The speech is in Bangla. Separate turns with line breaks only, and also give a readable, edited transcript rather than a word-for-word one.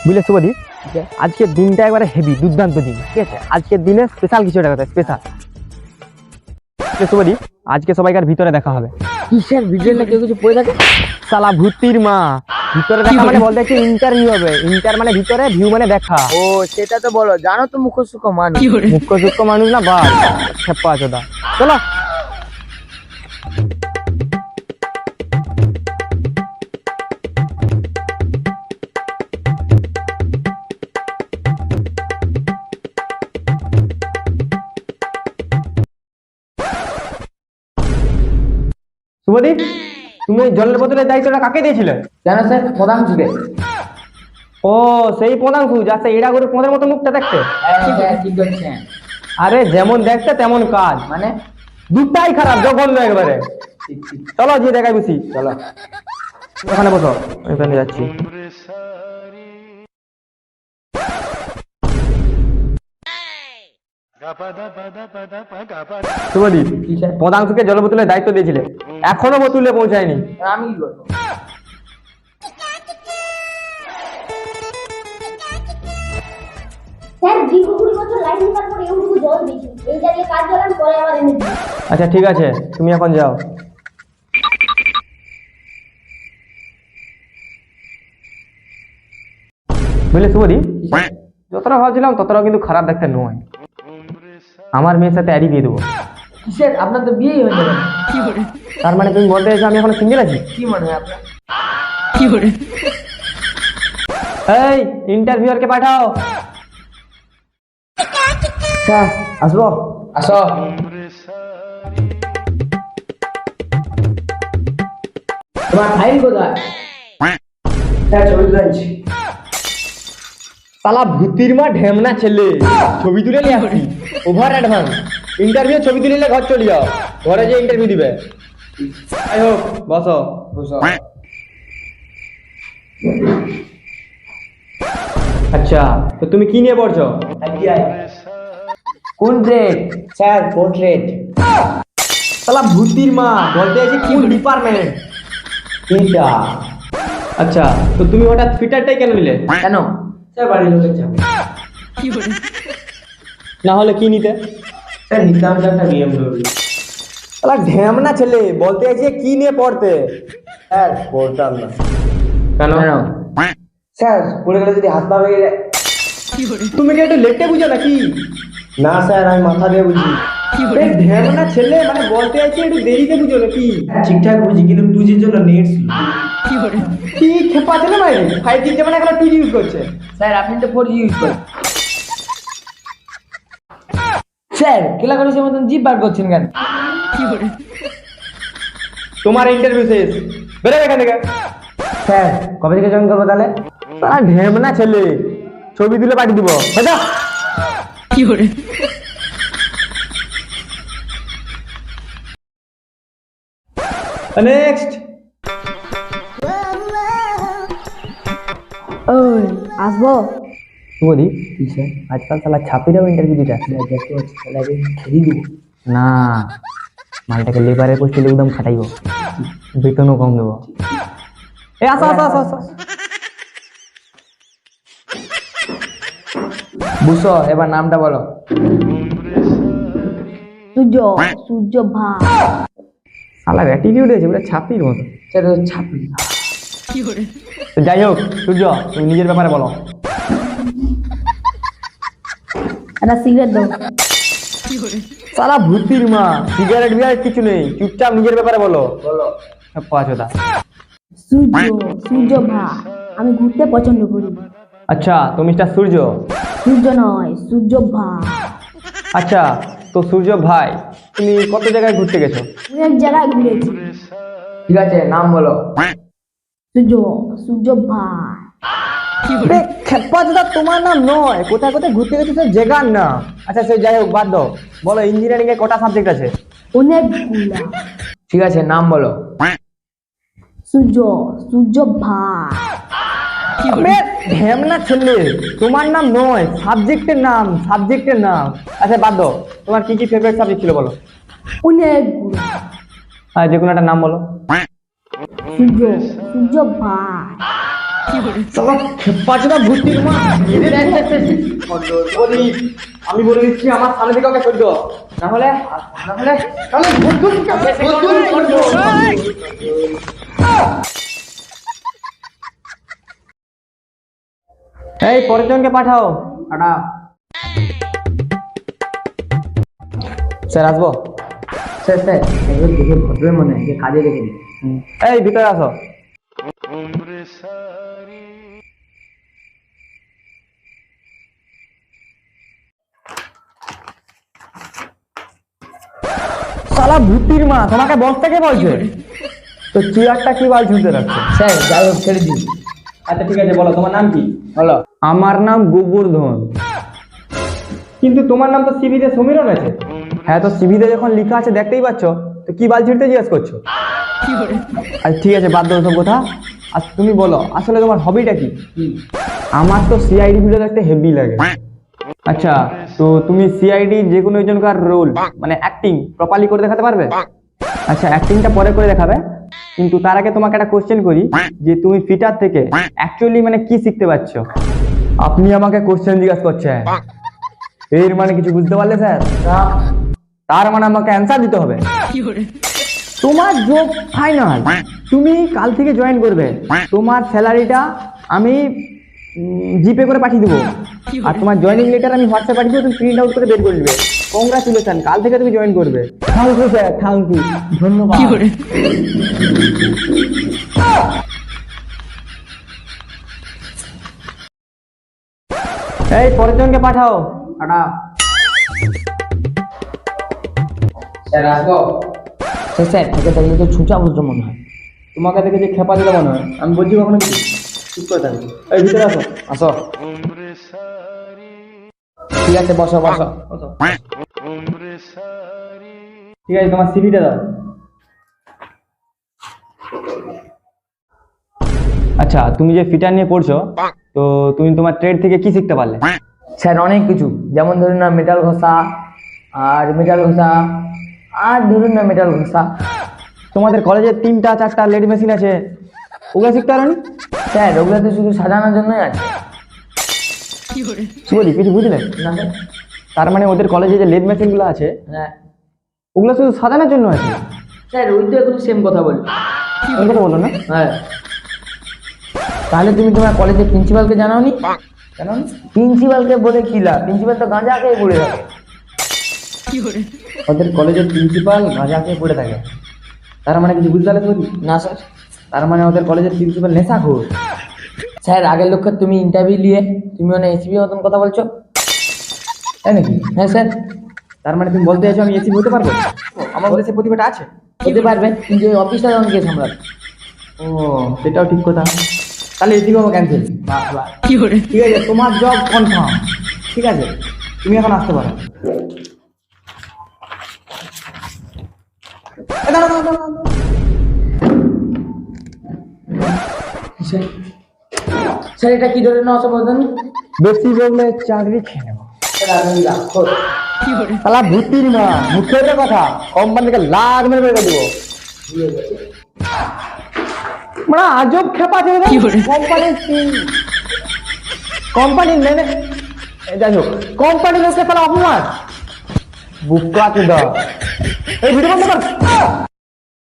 বুঝলে শুভদীপ, আজকের দিনটা একবারে হেভি দুর্দান্ত দিন, ঠিক আছে? আজকের দিনে স্পেশাল কিছু একটা কথা, স্পেশাল। শুভদীপ, আজকে সবাইকার ভিতরে দেখা হবে।
কিসের ভিডিও না কেউ কিছু পড়ে থাকে?
শালা ভূতির মা, ভিতরে দেখা মানে বলতে হচ্ছে ইন্টারভিউ হবে। ইন্টার মানে ভিতরে, ভিউ মানে দেখা।
ও সেটা তো বলো, জানো তো মুখ্য সুখ মানুষ।
মুখ্য সূক্ষ্ম মানুষ না বা খেপা চোদা। চলো। শুভদীপ, তুমি এই জলের বোতলের দায়িত্বটা কাকে দিয়েছিলে?
কেন স্যার? প্রধান যুগে।
ও সেই পদাংশু, যাচ্ছে এরা করে পদের মতো মুখটা দেখতে।
ঠিক করছেন।
আরে যেমন দেখতে তেমন কাজ,
মানে
দুটাই খারাপ, জঘন্য একবারে। চলো যে দেখাই বুঝি,
চলো
ওখানে বসো, আমি ওখানে যাচ্ছি। শুভদীপ,
কি স্যার?
পদাংশুকে জল বোতলের দায়িত্ব দিয়েছিলে, এখনো বোতলে পৌঁছায়নি।
আমি কি করবো?
স্যার দীর্ঘ 20 বছর লাইন থাকার পর এইটুকু জল দিয়েছি, এইটা দিয়ে কাজ চালান পরে আবার এনে দিই।
আচ্ছা ঠিক আছে, তুমি এখন যাও। বুঝলে শুভদীপ, যতটা ভাবছিলাম ততটাও কিন্তু খারাপ দেখতে নয়। আমার মেয়ের সাথে অ্যাডি দিয়ে দেবো।
কিসের? আপনার তো বিয়েই হয়ে যাবে।
তার মানে তুমি বলতে চাইছো আমি এখন সিঙ্গেল আছি?
কি মনে হয় আপনার?
এই ইন্টারভিউয়ারকে পাঠাও।
স্যার আসবো? আসো। তোমার ফাইল কোথায়? স্যার ছবি তুলেছি।
শালা ভূতির মা ঢেমনা ছেলে, ছবি তুলে নিয়ে আসছি ওভার অ্যাডভান্স। ইন্টারভিউ ছবি তুলে নিলে ঘর চলে যাও, ঘরে যে ইন্টারভিউ দিবে। যাই হোক, বসো।
বসো।
আচ্ছা, তো তুমি কি নিয়ে পড়ছো?
আইটিআই। কোন ট্রেড? Sir portrait.
শালা ভূতির মা, বলতে আছি কোন ডিপার্টমেন্ট?
এইটা।
আচ্ছা, তো তুমি হঠাৎ ফিটারটাই কেন নিলে?
কেন? স্যার বাড়ির লোকের চাপ।
না হলে কি নিতে?
স্যার নিতাম একটা বিএমডব্লিউ।
শালা ঢেমনা ছেলে, বলতে আছি কি নিয়ে পড়তে?
স্যার পড়তাম না।
কেন?
স্যার পড়ে গেলে যদি হাত পা ভেঙে যায়।
তুমি কি একটু লেটে বুঝো নাকি?
না স্যার আমি মাথা দিয়ে বুঝি।
ঢেমনা ছেলে, মানে বলতে আছি একটু দেরিতে বুঝো নাকি?
ঠিকঠাক বুঝি কিন্তু টুজির জন্য নেট
কি খেপা ছেলে ভাই, 5G মানে এখন 2G ইউজ করছে।
স্যার আপনি তো 4G ইউজ করেন। স্যার কেলা কলেজের মতন জিভ বার করছেন কেন?
তোমার ইন্টারভিউ শেষ, বেরো এখান থেকে।
স্যার কবে থেকে জয়েন করবো তাহলে?
ঢেমনা ছেলে, ছবি তুলে পাঠিয়ে দিব। নেক্সট।
ওই আসবো?
বলি আজকাল শালা ছাপিরাও ইন্টারভিউ দিতে আসে।
খেয়ে দিব
না, মালটাকে লেবারের পোস্টে একদম খাটাইব, বেতনও কম দেবো। এ আসো আসো আসো আসো।
বুঝছো? এবার নামটা বলো।
সূর্য, সূর্য ভাই।
শালার অ্যাটিটিউড আছে ওটা ছাপির মতো।
স্যার ছাপি।
তো যাই হোক সূর্য, তুমি নিজের ব্যাপারে বলো।
একটা সিগারেট দাও।
শালা ভূতির মা, সিগারেট বিগারেট কিছু নেই, চুপচাপ নিজের ব্যাপারে বলো।
বলো।
পাঁচটা।
সূর্য, সূর্য ভাই, আমি ঘুরতে পছন্দ করি।
আচ্ছা, তো মিস্টার সূর্য।
সূর্য নয়, সূর্য ভাই।
আচ্ছা, তো সূর্য ভাই, তুমি কত জায়গায় ঘুরতে গেছো?
অনেক জায়গায় ঘুরেছি।
ঠিক আছে নাম বলো।
সূর্য, সূর্য ভাই।
খেপা দাদা, তোমার নাম নয়, কোথায় কোথায় ঘুরতে গেছো সে জায়গার না। আচ্ছা সে যাই হোক, বাদ দাও। বলো ইঞ্জিনিয়ারিং এ কটা সাবজেক্ট আছে?
অনেকগুলা।
ঠিক আছে নাম বলো।
সূর্য, সূর্য ভাই।
ঢেমনা ছেলে, তোমার নাম নয়, সাবজেক্টের নাম, সাবজেক্টের নাম। আচ্ছা বাদ দাও, তোমার কি কি ফেভারিট সাবজেক্ট ছিল বলো?
অনেকগুলা।
যে কোনো একটা নাম বলো।
সূর্য, সূর্য ভাই।
সালা খেপাচোদা ভূতির মা বলি, আমি বলে দিচ্ছি আমার সামনে থেকে ওকে সদ্য, না হলে এই পরের জনকে পাঠাও। স্যার আসবো?
স্যার একবার দেখে ভদ্র মনে হয় কাজে রেখে দিই।
এই ভিতরে আসো। শালা ভূতির মা, তোমাকে বসতে কে বলছে? তো চেয়ারটা কি বাল ঝুলতে রাখছে?
স্যার যাই হোক ছেড়ে দিন।
আচ্ছা ঠিক আছে, বলো তোমার নাম কি?
বলো।
আমার নাম গোবর্ধন। কিন্তু তোমার নাম তো সিভিতে সমীরণ আছে। হ্যাঁ, তো সিভিতে যখন লেখা আছে দেখতেই পাচ্ছ, তো কি বাল ছিঁড়তে জিজ্ঞেস করছো? আচ্ছা ঠিক আছে, বাদ দাও সব কথা। আর তুমি বলো আসলে তোমার হবিটা কি? আমার তো সিআইডি ভিডিও দেখতে হেভি লাগে। আচ্ছা, তো তুমি সিআইডি যে কোনো একজনকার রোল মানে অ্যাক্টিং প্রপারলি করে দেখাতে পারবে? আচ্ছা, অ্যাক্টিংটা পরে করে দেখাবে, কিন্তু তার আগে তোমাকে একটা কোশ্চেন করি যে তুমি ফিটার থেকে অ্যাকচুয়ালি মানে কি শিখতে পারছো? আপনি আমাকে কোশ্চেন জিজ্ঞাসা করছেন, এর মানে কিছু বুঝতে পারলে স্যার? তার মানে আমাকে অ্যান্সার দিতে হবে। তোমার জব ফাইনাল, তুমি কাল থেকে জয়েন করবে। তোমার স্যালারিটা আমি জিপে করে পাঠিয়ে দেবো, আর তোমার জয়েনিং লেটার আমি হোয়াটসঅ্যাপ পাঠিয়ে দেবো, তুমি প্রিন্ট আউট করে বের করে নেবে। কংগ্রাচুলেশন, কাল থেকে তুমি জয়েন করবে। Thank you sir, thank you, ধন্যবাদ। এই পরের জনকে পাঠাও।
স্যার আসবো? স্যার তোকে দেখলে তো ছুটা ভদ্র মনে হয়।
তোমাকে দেখে যে খেপা দিলে মনে হয়, আমি বলছি কখনো কিছু, চুপ করে থাকবে। এই ভিতরে আসো।
আসো। ঠিক আছে, বসো।
ঠিক আছে, তোমার সিভিটা দাও। আচ্ছা, তুমি যে ফিটার নিয়ে পড়ছো, তো তুমি তোমার ট্রেড থেকে কি শিখতে পারলে?
স্যার অনেক কিছু, যেমন ধরুন না মেটাল ঘষা, আর ধরুন না মেটাল ঘষা।
তোমাদের কলেজে 3-4টা লেড মেশিন আছে, ওগুলো শিখতে পারোনি?
স্যার ওগুলো তো শুধু সাজানোর জন্যই আছে।
কি বলি, কিছু বুঝলে
না স্যার?
তার মানে ওদের কলেজে যে লেড মেশিন গুলো আছে,
হ্যাঁ
ওগুলো শুধু সাজানোর জন্য আছে?
স্যার, ওই তো এখন সেম কথা বলি।
এই কথা বলো না।
হ্যাঁ, তাহলে তুমি তোমার কলেজের প্রিন্সিপালকে জানাওনি? জানাওনি? প্রিন্সিপালকে বলে কি লাভ? প্রিন্সিপাল তো গাঁজা খেয়ে পড়ে থাকে।
ওদের কলেজের প্রিন্সিপাল গাঁজা খেয়ে পড়ে থাকে, তার মানে কিছু বুঝতে পারলে তুমি?
না স্যার।
তার মানে ওদের কলেজের প্রিন্সিপাল নেশাখোর।
স্যার আগের লোককে তুমি ইন্টারভিউ নিয়ে তুমি মানে এসিবি মতন কথা বলছো, তাই নাকি? হ্যাঁ স্যার।
তার মানে তুমি বলতে চাইছো আমি এসিপি হতে পারবো? আমার দেশে প্রতিভাটা আছে।
হতে পারবে, কিন্তু ওই অফিসটা যখন গিয়ে সামলাবে।
ও, সেটাও ঠিক কথা। তাহলে এসিপি হবে ক্যান্সেল। ঠিক আছে, তোমার জব কনফার্ম। ঠিক আছে, তুমি এখন আসতে পারো।
স্যার এটা কি ধরে না অসম্বোধন?
বেশি বললে চাকরি খেয়ে নেবো।
কি
শালা ভূতির মা, মুখের কথা, কোম্পানি থেকে লাখ মেরে মেরে দেবো। মানে আজব খেপা ছেড়ে কোম্পানির মেনে, যাই হোক, কোম্পানির লোককে তাহলে অপমান বুকা চুদা। এই ভিডিও বন্ধ কর।